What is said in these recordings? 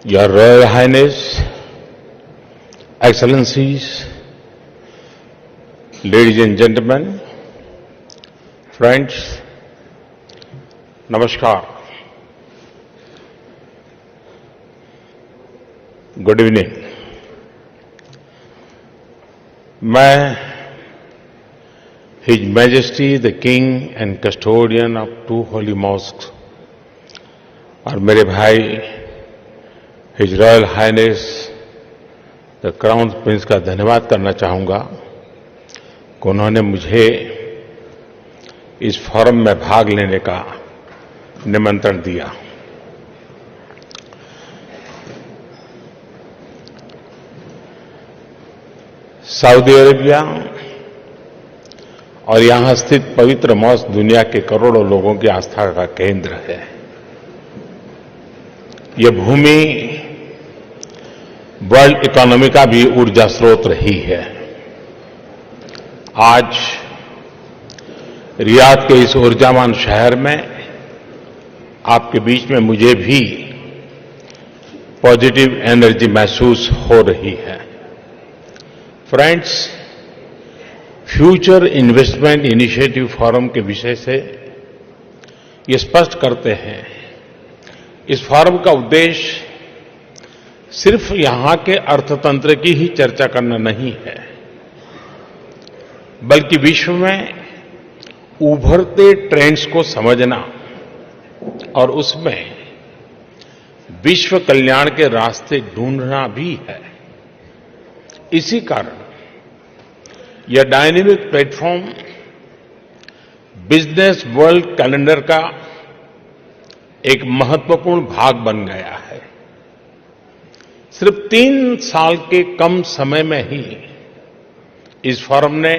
Your Royal Highness, Excellencies, ladies and gentlemen, friends, Namaskar. Good evening. मैं His Majesty the King and Custodian of two Holy Mosques और मेरे भाई His Royal Highness the crown Prince का धन्यवाद करना चाहूंगा कि उन्होंने मुझे इस फोरम में भाग लेने का निमंत्रण दिया। सऊदी अरेबिया और यहां स्थित पवित्र मॉस्क दुनिया के करोड़ों लोगों की आस्था का केंद्र है। यह भूमि वर्ल्ड इकोनॉमी का भी ऊर्जा स्रोत रही है। आज रियाद के इस ऊर्जावान शहर में आपके बीच में मुझे भी पॉजिटिव एनर्जी महसूस हो रही है। Friends, future investment initiative forum के विषय से ये स्पष्ट करते हैं, इस फोरम का उद्देश्य सिर्फ यहां के अर्थतंत्र की ही चर्चा करना नहीं है, बल्कि विश्व में उभरते ट्रेंड्स को समझना और उसमें विश्व कल्याण के रास्ते ढूंढना भी है। इसी कारण यह dynamic platform business world calendar का एक महत्वपूर्ण भाग बन गया है। सिर्फ 3 साल के कम समय में ही इस फोरम ने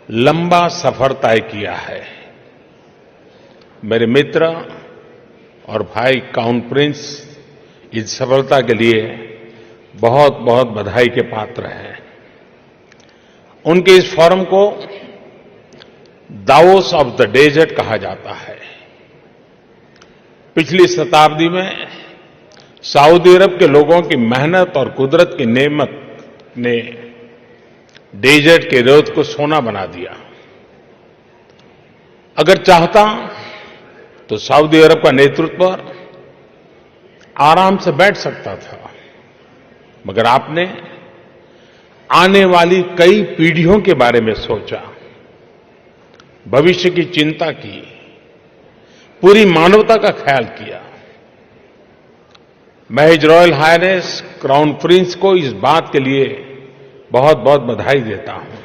लंबा सफर तय किया है। मेरे मित्र और भाई क्राउन प्रिंस इस सफलता के लिए बहुत बहुत बधाई के पात्र हैं। उनके इस फोरम को दावोस ऑफ द डेजर्ट कहा जाता है। पिछली शताब्दी में सऊदी अरब के लोगों की मेहनत और कुदरत की नेमत ने डेजर्ट के रेत को सोना बना दिया। अगर चाहता तो सऊदी अरब का नेतृत्व आराम से बैठ सकता था, मगर आपने आने वाली कई पीढ़ियों के बारे में सोचा, भविष्य की चिंता की, पूरी मानवता का ख्याल किया। मैं His Royal Highness Crown Prince को इस बात के लिए बहुत बहुत बधाई देता हूं।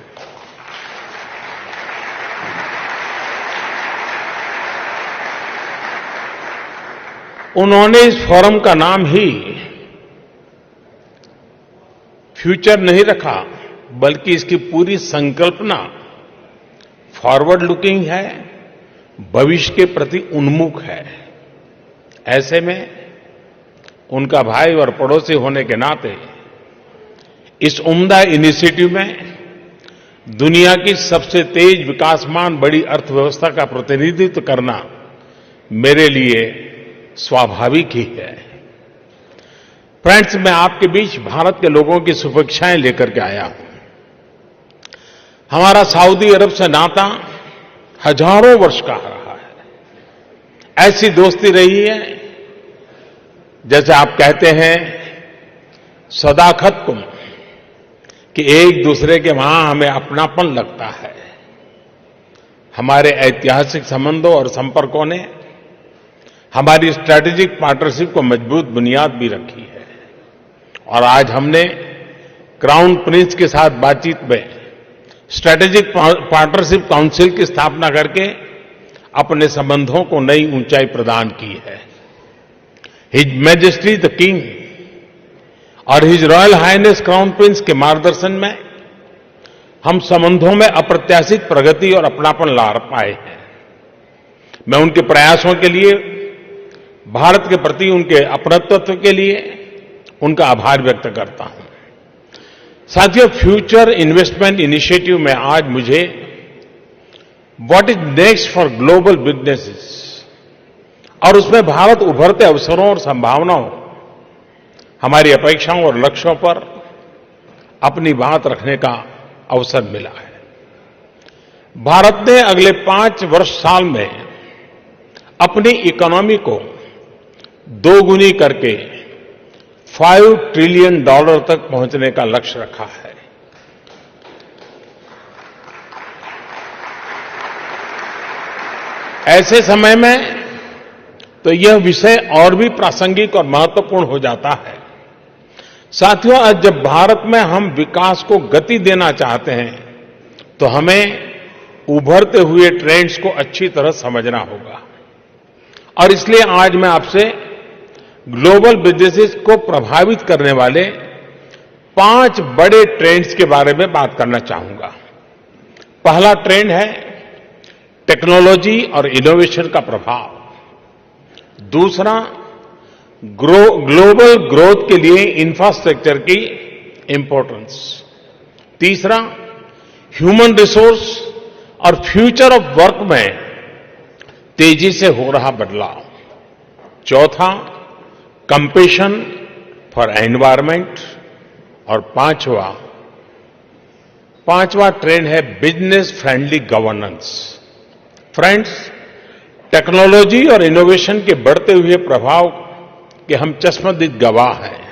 उन्होंने इस फोरम का नाम ही फ्यूचर नहीं रखा, बल्कि इसकी पूरी संकल्पना फॉरवर्ड लुकिंग है, भविष्य के प्रति उन्मुख है। ऐसे में उनका भाई और पड़ोसी होने के नाते इस उम्दा इनिशिएटिव में दुनिया की सबसे तेज विकासमान बड़ी अर्थव्यवस्था का प्रतिनिधित्व करना मेरे लिए स्वाभाविक ही है। फ्रेंड्स, मैं आपके बीच भारत के लोगों की शुभेच्छाएं लेकर के आया हूं। हमारा सऊदी अरब से नाता हजारों वर्ष का रहा है। ऐसी दोस्ती रही है जैसे आप कहते हैं सदाकत कुम, कि एक दूसरे के वहां हमें अपनापन लगता है। हमारे ऐतिहासिक संबंधों और संपर्कों ने हमारी स्ट्रैटेजिक पार्टनरशिप को मजबूत बुनियाद भी रखी है। और आज हमने क्राउन प्रिंस के साथ बातचीत में स्ट्रैटेजिक पार्टनरशिप काउंसिल की स्थापना करके अपने संबंधों को नई ऊंचाई प्रदान की है। हिज मैजेस्टी द किंग और His Royal Highness Crown Prince के मार्गदर्शन में हम संबंधों में अप्रत्याशित प्रगति और अपनापन ला पाए हैं। मैं उनके प्रयासों के लिए, भारत के प्रति उनके अपनत्व के लिए उनका आभार व्यक्त करता हूं। साथियों, फ्यूचर इन्वेस्टमेंट इनिशिएटिव में आज मुझे what is next for global businesses और उसमें भारत उभरते अवसरों और संभावनाओं हमारी अपेक्षाओं और लक्ष्यों पर अपनी बात रखने का अवसर मिला है। भारत ने अगले 5 साल में अपनी इकोनॉमी को दोगुनी करके $5 ट्रिलियन तक पहुंचने का लक्ष्य रखा है। ऐसे समय में तो यह विषय और भी प्रासंगिक और महत्वपूर्ण हो जाता है। साथियों, आज जब भारत में हम विकास को गति देना चाहते हैं तो हमें उभरते हुए ट्रेंड्स को अच्छी तरह समझना होगा और इसलिए आज मैं आपसे ग्लोबल बिजनेसेस को प्रभावित करने वाले 5 बड़े ट्रेंड्स के बारे में बात करना चाहूंगा। पहला ट्रेंड है टेक्नोलॉजी और इनोवेशन का प्रभाव। दूसरा, ग्लोबल ग्रोथ के लिए इंफ्रास्ट्रक्चर की इंपॉर्टेंस। तीसरा, ह्यूमन रिसोर्स और फ्यूचर ऑफ वर्क में तेजी से हो रहा बदलाव। चौथा, कंपैशन फॉर एनवायरमेंट। और पांचवा ट्रेंड है business friendly governance. Friends, technology और इनोवेशन के बढ़ते हुए प्रभाव के हम चश्मदीद गवाह हैं।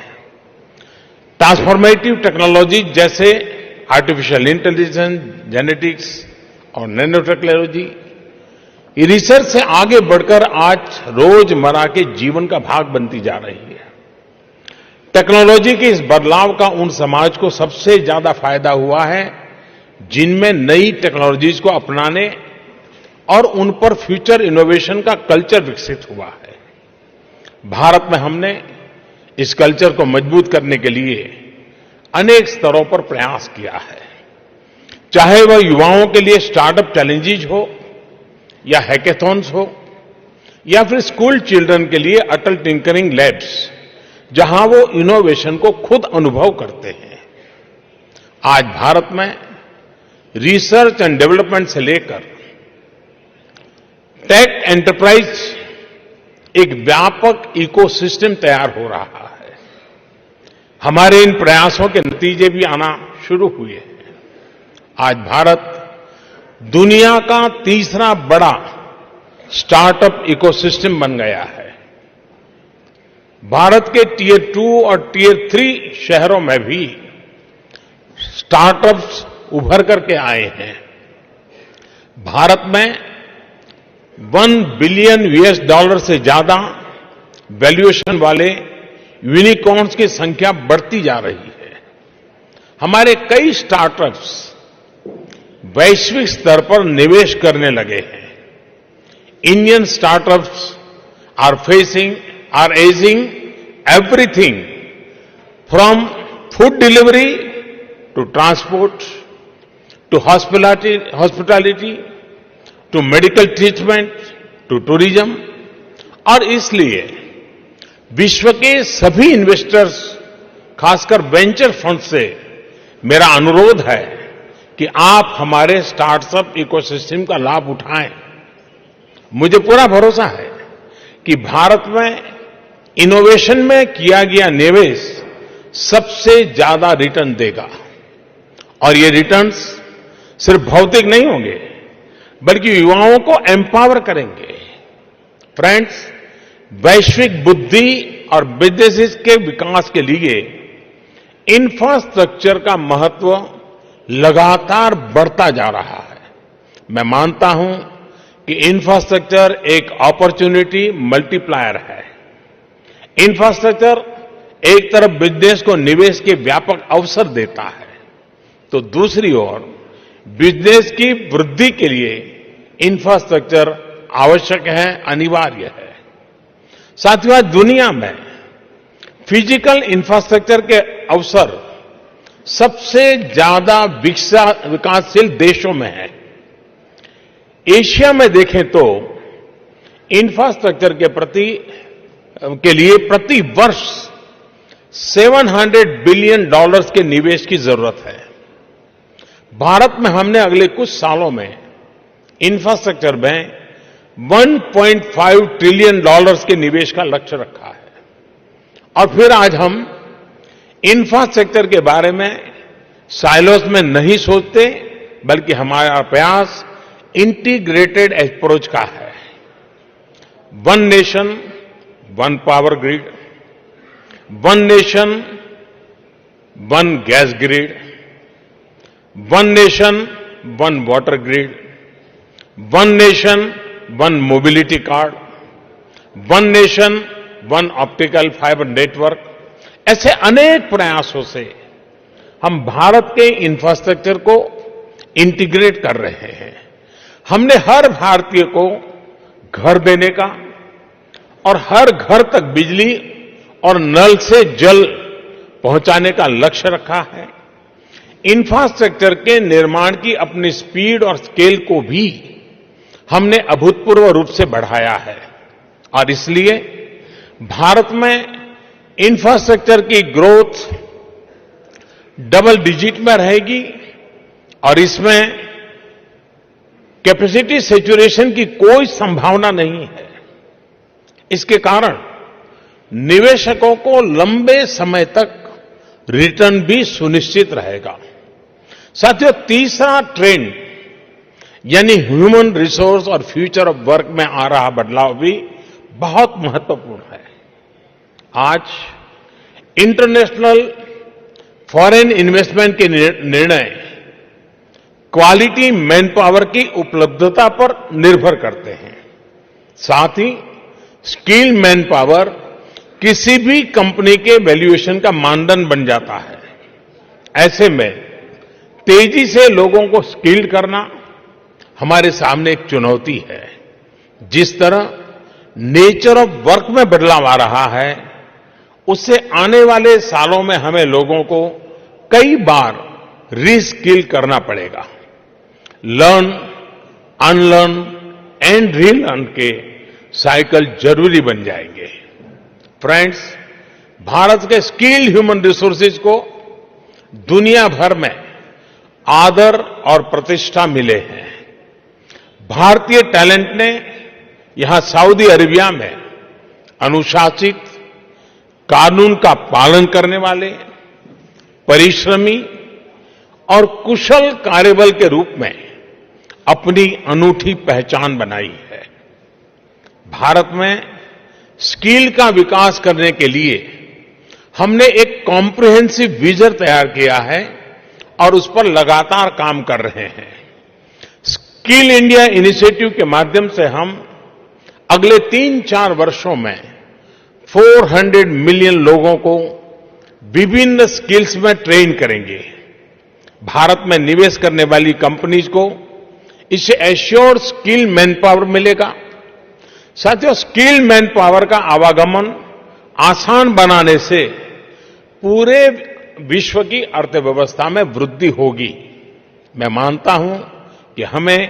ट्रांसफॉर्मेटिव टेक्नोलॉजी जैसे आर्टिफिशियल इंटेलिजेंस, जेनेटिक्स और नैनो टेक्नोलॉजी ये रिसर्च से आगे बढ़कर आज रोजमर्रा के जीवन का भाग बनती जा रही है। टेक्नोलॉजी के इस बदलाव का उन समाज को सबसे ज्यादा फायदा हुआ है जिनमें नई टेक्नोलॉजीज को अपनाने और उन पर फ्यूचर इनोवेशन का कल्चर विकसित हुआ है। भारत में हमने इस कल्चर को मजबूत करने के लिए अनेक स्तरों पर प्रयास किया है, चाहे वह युवाओं के लिए स्टार्टअप चैलेंजेज हो या हैकेथॉन्स हो या फिर स्कूल चिल्ड्रन के लिए अटल टिंकरिंग लैब्स, जहां वो इनोवेशन को खुद अनुभव करते हैं। आज भारत में रिसर्च एंड डेवलपमेंट से लेकर टेक एंटरप्राइज एक व्यापक इकोसिस्टम तैयार हो रहा है। हमारे इन प्रयासों के नतीजे भी आना शुरू हुए हैं। आज भारत दुनिया का तीसरा बड़ा स्टार्टअप इकोसिस्टम बन गया है। भारत के टियर 2 और टियर 3 शहरों में भी स्टार्टअप्स उभर करके आए हैं। भारत में $1 बिलियन से ज्यादा वैल्यूएशन वाले यूनिकॉर्न्स की संख्या बढ़ती जा रही है। हमारे कई स्टार्टअप्स वैश्विक स्तर पर निवेश करने लगे हैं। Indian startups are edging everything from food delivery to transport to hospitality to medical treatment to tourism. और इसलिए विश्व के सभी इन्वेस्टर्स, खासकर वेंचर फंड से मेरा अनुरोध है कि आप हमारे स्टार्टअप इकोसिस्टम का लाभ उठाएं। मुझे पूरा भरोसा है कि भारत में इनोवेशन में किया गया निवेश सबसे ज्यादा रिटर्न देगा और ये रिटर्न्स सिर्फ भौतिक नहीं होंगे बल्कि युवाओं को एम्पावर करेंगे। फ्रेंड्स, वैश्विक बुद्धि और बिजनेसेस के विकास के लिए इंफ्रास्ट्रक्चर का महत्व लगातार बढ़ता जा रहा है। मैं मानता हूं कि इंफ्रास्ट्रक्चर एक अपॉर्चुनिटी मल्टीप्लायर है। इंफ्रास्ट्रक्चर एक तरफ बिजनेस को निवेश के व्यापक अवसर देता है तो दूसरी ओर बिजनेस की वृद्धि के लिए इंफ्रास्ट्रक्चर आवश्यक है, अनिवार्य है। साथियों, आज दुनिया में फिजिकल इंफ्रास्ट्रक्चर के अवसर सबसे ज्यादा विकासशील देशों में है। एशिया में देखें तो इंफ्रास्ट्रक्चर के लिए प्रति वर्ष $700 बिलियन के निवेश की जरूरत है। भारत में हमने अगले कुछ सालों में इंफ्रास्ट्रक्चर में $1.5 ट्रिलियन के निवेश का लक्ष्य रखा है और फिर आज हम इंफ्रास्ट्रक्चर के बारे में साइलोस में नहीं सोचते, बल्कि हमारा प्रयास इंटीग्रेटेड अप्रोच का है। One nation, one power grid, one nation, one gas grid, one nation, one water grid, one nation, one mobility card, one nation, one optical fibre network, ऐसे अनेक प्रयासों से हम भारत के इंफ्रास्ट्रक्चर को इंटीग्रेट कर रहे हैं। हमने हर भारतीय को घर देने का और हर घर तक बिजली और नल से जल पहुंचाने का लक्ष्य रखा है। इंफ्रास्ट्रक्चर के निर्माण की अपनी स्पीड और स्केल को भी हमने अभूतपूर्व रूप से बढ़ाया है और इसलिए भारत में इंफ्रास्ट्रक्चर की ग्रोथ डबल डिजिट में रहेगी और इसमें कैपेसिटी सैचुरेशन की कोई संभावना नहीं है। इसके कारण निवेशकों को लंबे समय तक रिटर्न भी सुनिश्चित रहेगा। साथियों, तीसरा ट्रेंड यानी ह्यूमन रिसोर्स और फ्यूचर ऑफ वर्क में आ रहा बदलाव भी बहुत महत्वपूर्ण है। आज इंटरनेशनल फॉरेन इन्वेस्टमेंट के निर्णय क्वालिटी मैन पावर की उपलब्धता पर निर्भर करते हैं। साथ ही स्किल मैन पावर किसी भी कंपनी के वैल्यूएशन का मानदंड बन जाता है। ऐसे में तेजी से लोगों को स्किल्ड करना हमारे सामने एक चुनौती है। जिस तरह नेचर ऑफ वर्क में बदलाव आ रहा है, उससे आने वाले सालों में हमें लोगों को कई बार रीस्किल करना पड़ेगा। लर्न, अनलर्न एंड रीलर्न के साइकिल जरूरी बन जाएंगे। फ्रेंड्स, भारत के स्किल्ड ह्यूमन रिसोर्सेज को दुनिया भर में आदर और प्रतिष्ठा मिले हैं। भारतीय टैलेंट ने यहां सऊदी अरेबिया में अनुशासित, कानून का पालन करने वाले, परिश्रमी और कुशल कार्यबल के रूप में अपनी अनूठी पहचान बनाई है। भारत में स्किल का विकास करने के लिए हमने एक कॉम्प्रिहेंसिव विजन तैयार किया है और उस पर लगातार काम कर रहे हैं। स्किल इंडिया इनिशिएटिव के माध्यम से हम अगले 3-4 वर्षों में 400 मिलियन लोगों को विभिन्न स्किल्स में ट्रेन करेंगे। भारत में निवेश करने वाली कंपनीज को इससे एश्योर्ड स्किल मैन पावर मिलेगा। साथियों, स्किल मैन पावर का आवागमन आसान बनाने से पूरे विश्व की अर्थव्यवस्था में वृद्धि होगी। मैं मानता हूं कि हमें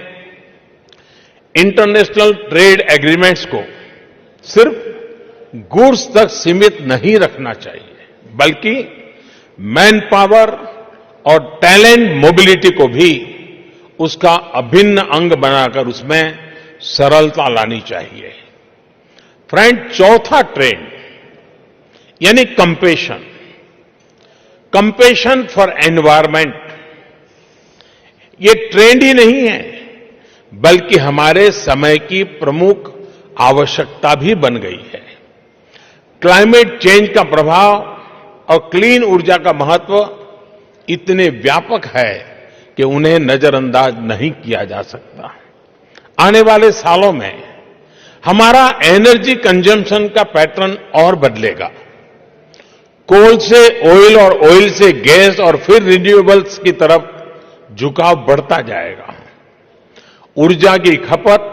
इंटरनेशनल ट्रेड एग्रीमेंट्स को सिर्फ गुड्स तक सीमित नहीं रखना चाहिए, बल्कि मैन पावर और टैलेंट मोबिलिटी को भी उसका अभिन्न अंग बनाकर उसमें सरलता लानी चाहिए। फ्रेंड, चौथा ट्रेंड यानी कंपैशन, कंपैशन फॉर एनवायरमेंट, ये ट्रेंड ही नहीं है, बल्कि हमारे समय की प्रमुख आवश्यकता भी बन गई है। क्लाइमेट चेंज का प्रभाव और क्लीन ऊर्जा का महत्व इतने व्यापक है कि उन्हें नजरअंदाज नहीं किया जा सकता। आने वाले सालों में हमारा एनर्जी कंजम्पशन का पैटर्न और बदलेगा। कोल से ऑयल और ऑयल से गैस और फिर रिन्यूएबल्स की तरफ झुकाव बढ़ता जाएगा। ऊर्जा की खपत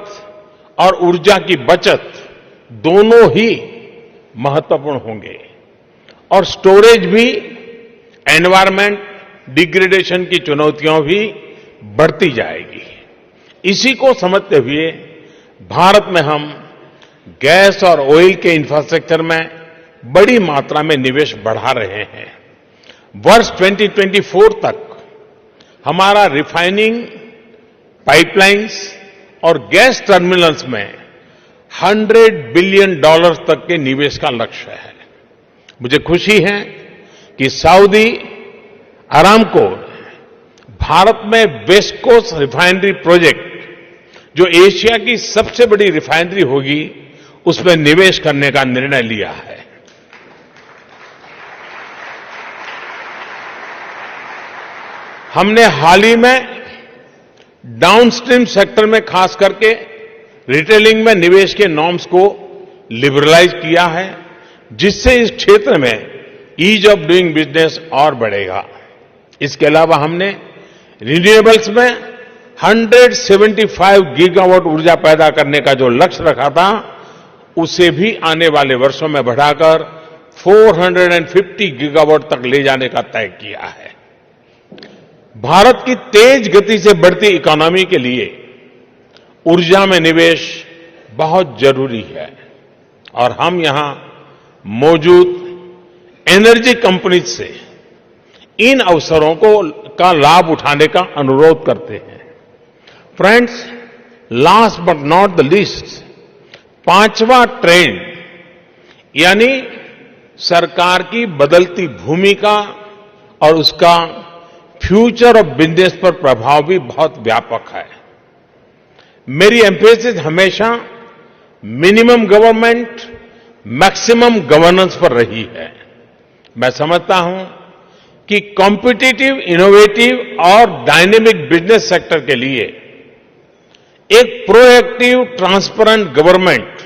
और ऊर्जा की बचत दोनों ही महत्वपूर्ण होंगे और स्टोरेज भी, एनवायरमेंट डिग्रेडेशन की चुनौतियां भी बढ़ती जाएगी। इसी को समझते हुए भारत में हम गैस और ऑयल के इंफ्रास्ट्रक्चर में बड़ी मात्रा में निवेश बढ़ा रहे हैं। वर्ष 2024 तक हमारा रिफाइनिंग, पाइपलाइंस और गैस टर्मिनल्स में $100 बिलियन तक के निवेश का लक्ष्य है। मुझे खुशी है कि सऊदी अरामको भारत में वेस्ट कोस्ट रिफाइनरी प्रोजेक्ट, जो एशिया की सबसे बड़ी रिफाइनरी होगी, उसमें निवेश करने का निर्णय लिया है। हमने हाल ही में डाउनस्ट्रीम सेक्टर में खास करके रिटेलिंग में निवेश के नॉर्म्स को लिबरलाइज किया है, जिससे इस क्षेत्र में ईज ऑफ डूइंग बिजनेस और बढ़ेगा। इसके अलावा हमने रिन्यूएबल्स में 175 गीगावाट ऊर्जा पैदा करने का जो लक्ष्य रखा था, उसे भी आने वाले वर्षों में बढ़ाकर 450 गीगावाट तक ले जाने का तय किया है। भारत की तेज गति से बढ़ती इकोनॉमी के लिए ऊर्जा में निवेश बहुत जरूरी है और हम यहां मौजूद एनर्जी कंपनीज से इन अवसरों का लाभ उठाने का अनुरोध करते हैं। Friends, last but not the least, 5वां ट्रेंड यानी सरकार की बदलती भूमिका और उसका फ्यूचर ऑफ बिजनेस पर प्रभाव भी बहुत व्यापक है। मेरी एम्फेसिस हमेशा मिनिमम गवर्नमेंट, मैक्सिमम गवर्नेंस पर रही है। मैं समझता हूं कि कॉम्पिटिटिव, इनोवेटिव और डायनेमिक बिजनेस सेक्टर के लिए एक प्रोएक्टिव, ट्रांसपेरेंट गवर्नमेंट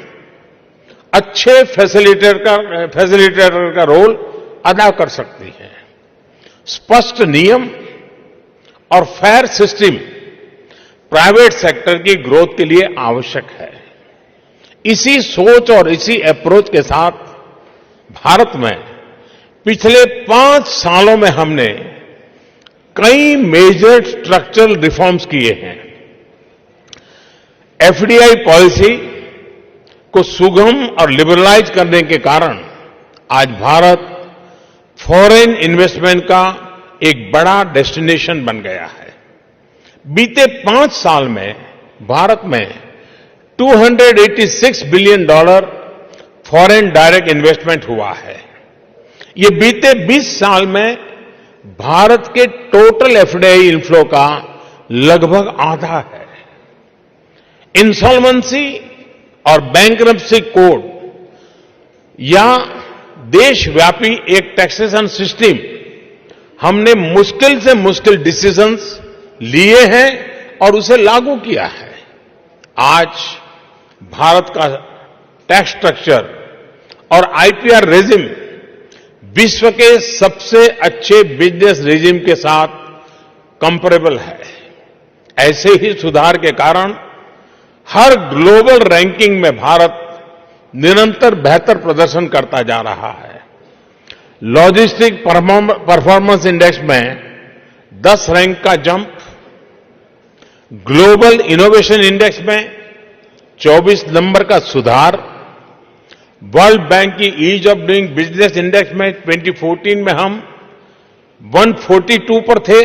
अच्छे फैसिलिटेटर का रोल अदा कर सकती है। स्पष्ट नियम और फेयर सिस्टम प्राइवेट सेक्टर की ग्रोथ के लिए आवश्यक है। इसी सोच और इसी अप्रोच के साथ भारत में पिछले 5 सालों में हमने कई मेजर स्ट्रक्चरल रिफॉर्म्स किए हैं। एफडीआई पॉलिसी को सुगम और लिबरलाइज करने के कारण आज भारत फॉरेन इन्वेस्टमेंट का एक बड़ा डेस्टिनेशन बन गया है। बीते 5 साल में भारत में $286 बिलियन फॉरेन डायरेक्ट इन्वेस्टमेंट हुआ है। ये बीते 20 साल में भारत के टोटल एफडीआई इनफ्लो का लगभग आधा है। इंसॉल्वेंसी और बैंक्रप्सी कोड या देशव्यापी एक टैक्सेशन सिस्टम, हमने मुश्किल से मुश्किल डिसीजंस लिए हैं और उसे लागू किया है। आज भारत का टैक्स स्ट्रक्चर और आईपीआर रेजिम विश्व के सबसे अच्छे बिजनेस रेजिम के साथ कंपेरेबल है। ऐसे ही सुधार के कारण हर ग्लोबल रैंकिंग में भारत निरंतर बेहतर प्रदर्शन करता जा रहा है। लॉजिस्टिक परफॉर्मेंस इंडेक्स में 10 रैंक का जंप, ग्लोबल इनोवेशन इंडेक्स में 24 नंबर का सुधार, वर्ल्ड बैंक की ease of doing business index में 2014 में हम 142 पर थे,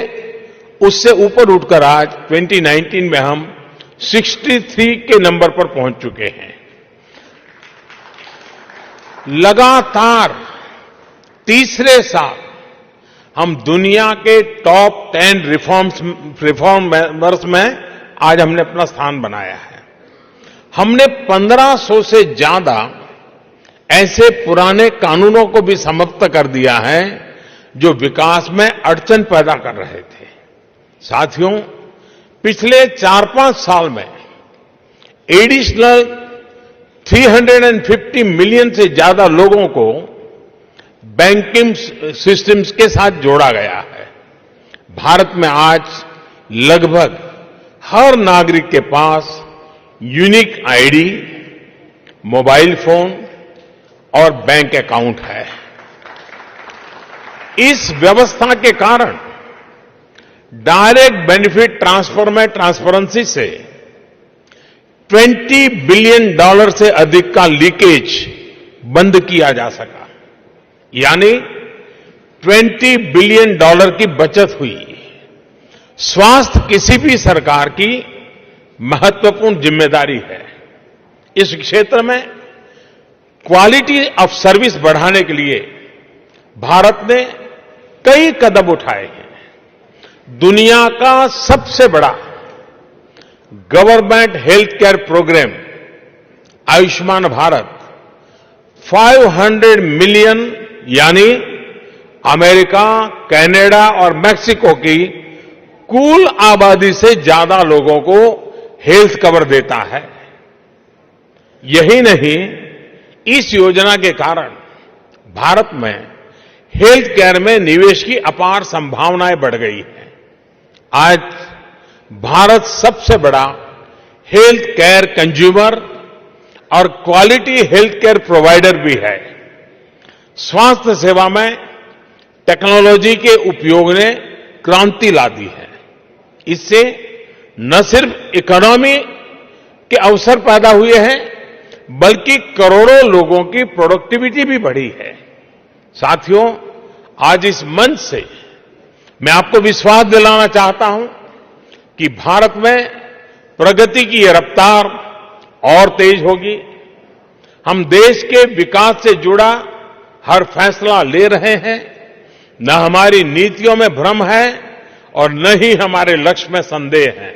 उससे ऊपर उठकर आज 2019 में हम 63 के नंबर पर पहुंच चुके हैं। लगातार तीसरे साल हम दुनिया के टॉप 10 रिफॉर्मर्स में आज हमने अपना स्थान बनाया है। हमने 1500 से ज्यादा ऐसे पुराने कानूनों को भी समाप्त कर दिया है जो विकास में अड़चन पैदा कर रहे थे। साथियों, पिछले 4-5 साल में एडिशनल 350 मिलियन से ज्यादा लोगों को बैंकिंग सिस्टम्स के साथ जोड़ा गया है। भारत में आज लगभग हर नागरिक के पास यूनिक आईडी, मोबाइल फोन और बैंक अकाउंट है। इस व्यवस्था के कारण डायरेक्ट बेनिफिट ट्रांसफर में ट्रांसपेरेंसी से $20 बिलियन से अधिक का लीकेज बंद किया जा सका, यानी $20 बिलियन की बचत हुई। स्वास्थ्य किसी भी सरकार की महत्वपूर्ण जिम्मेदारी है। इस क्षेत्र में क्वालिटी ऑफ सर्विस बढ़ाने के लिए भारत ने कई कदम उठाए हैं। दुनिया का सबसे बड़ा government health care program Ayushman Bharat 500 million यानी अमेरिका, कनाडा और मेक्सिको की कुल आबादी से ज्यादा लोगों को हेल्थ कवर देता है। यही नहीं, इस योजना के कारण भारत में हेल्थ केयर में निवेश की अपार संभावनाएं बढ़ गई हैं। आज भारत सबसे बड़ा हेल्थ केयर कंज्यूमर और क्वालिटी हेल्थ केयर प्रोवाइडर भी है। स्वास्थ्य सेवा में टेक्नोलॉजी के उपयोग ने क्रांति ला दी है। इससे न सिर्फ इकोनॉमी के अवसर पैदा हुए हैं, बल्कि करोड़ों लोगों की प्रोडक्टिविटी भी बढ़ी है। साथियों, आज इस मंच से मैं आपको विश्वास दिलाना चाहता हूं कि भारत में प्रगति की यह रफ्तार और तेज होगी। हम देश के विकास से जुड़ा हर फैसला ले रहे हैं। न हमारी नीतियों में भ्रम है और न ही हमारे लक्ष्य में संदेह है।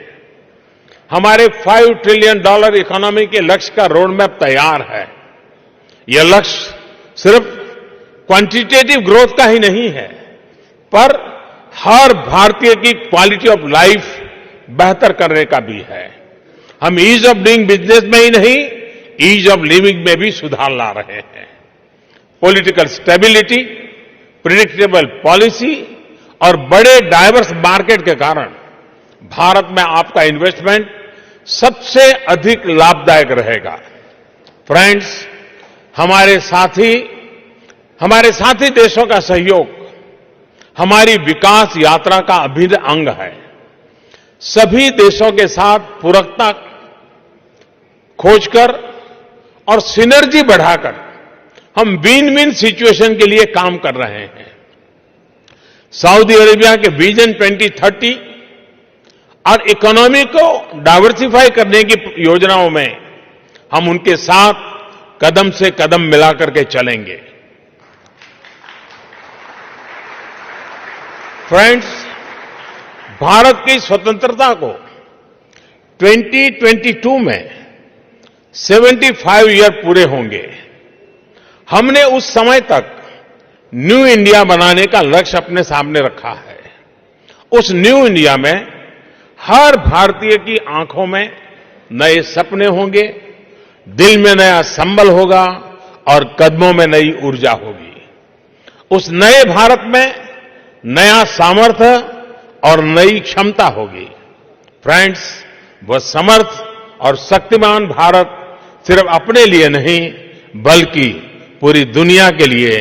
हमारे $5 ट्रिलियन इकोनॉमी के लक्ष्य का रोड मैप तैयार है। यह लक्ष्य सिर्फ क्वांटिटेटिव ग्रोथ का ही नहीं है, पर हर भारतीय की क्वालिटी ऑफ लाइफ बेहतर करने का भी है। हम ईज ऑफ डूइंग बिजनेस में ही नहीं, ईज ऑफ लिविंग में भी सुधार ला रहे हैं। पॉलिटिकल स्टेबिलिटी, प्रिडिक्टेबल पॉलिसी और बड़े डाइवर्स मार्केट के कारण भारत में आपका इन्वेस्टमेंट सबसे अधिक लाभदायक रहेगा। फ्रेंड्स, हमारे साथी देशों का सहयोग हमारी विकास यात्रा का अभिन्न अंग है। सभी देशों के साथ पूरकता खोजकर और सिनर्जी बढ़ाकर हम विन विन सिचुएशन के लिए काम कर रहे हैं। सऊदी अरेबिया के विजन 2030 और इकोनॉमी को डाइवर्सिफाई करने की योजनाओं में हम उनके साथ कदम से कदम मिलाकर के चलेंगे। फ्रेंड्स, भारत की स्वतंत्रता को 2022 में 75 ईयर पूरे होंगे। हमने उस समय तक न्यू इंडिया बनाने का लक्ष्य अपने सामने रखा है। उस न्यू इंडिया में हर भारतीय की आंखों में नए सपने होंगे, दिल में नया संबल होगा और कदमों में नई ऊर्जा होगी। उस नए भारत में नया सामर्थ्य और नई क्षमता होगी। फ्रेंड्स, वह समर्थ और शक्तिमान भारत सिर्फ अपने लिए नहीं, बल्कि पूरी दुनिया के लिए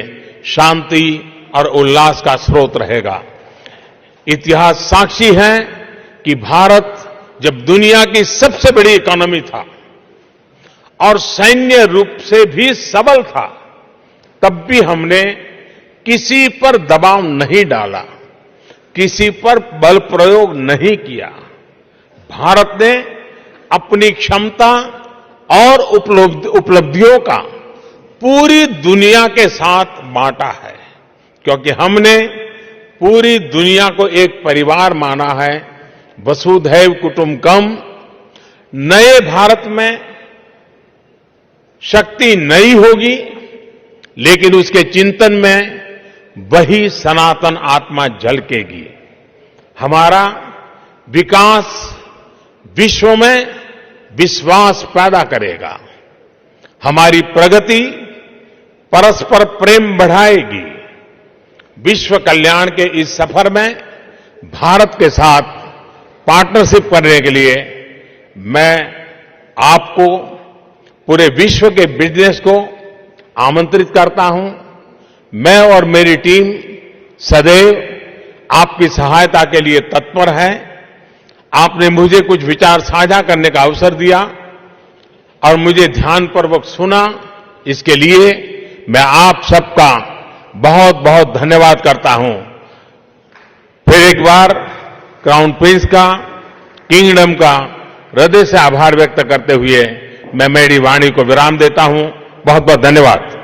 शांति और उल्लास का स्रोत रहेगा। इतिहास साक्षी है कि भारत जब दुनिया की सबसे बड़ी इकोनॉमी था और सैन्य रूप से भी सबल था, तब भी हमने किसी पर दबाव नहीं डाला, किसी पर बल प्रयोग नहीं किया। भारत ने अपनी क्षमता और उपलब्धियों का पूरी दुनिया के साथ बांटा है, क्योंकि हमने पूरी दुनिया को एक परिवार माना है। वसुधैव कुटुंबकम। नए भारत में शक्ति नई होगी, लेकिन उसके चिंतन में वही सनातन आत्मा झलकेगी। हमारा विकास विश्व में विश्वास पैदा करेगा। हमारी प्रगति परस्पर प्रेम बढ़ाएगी। विश्व कल्याण के इस सफर में भारत के साथ पार्टनरशिप करने के लिए मैं आपको, पूरे विश्व के बिजनेस को आमंत्रित करता हूं। मैं और मेरी टीम सदैव आपकी सहायता के लिए तत्पर है। आपने मुझे कुछ विचार साझा करने का अवसर दिया और मुझे ध्यानपूर्वक सुना, इसके लिए मैं आप सबका बहुत बहुत धन्यवाद करता हूं। फिर एक बार क्राउन प्रिंस का, किंगडम का हृदय से आभार व्यक्त करते हुए मैं मेरी वाणी को विराम देता हूं। बहुत बहुत धन्यवाद।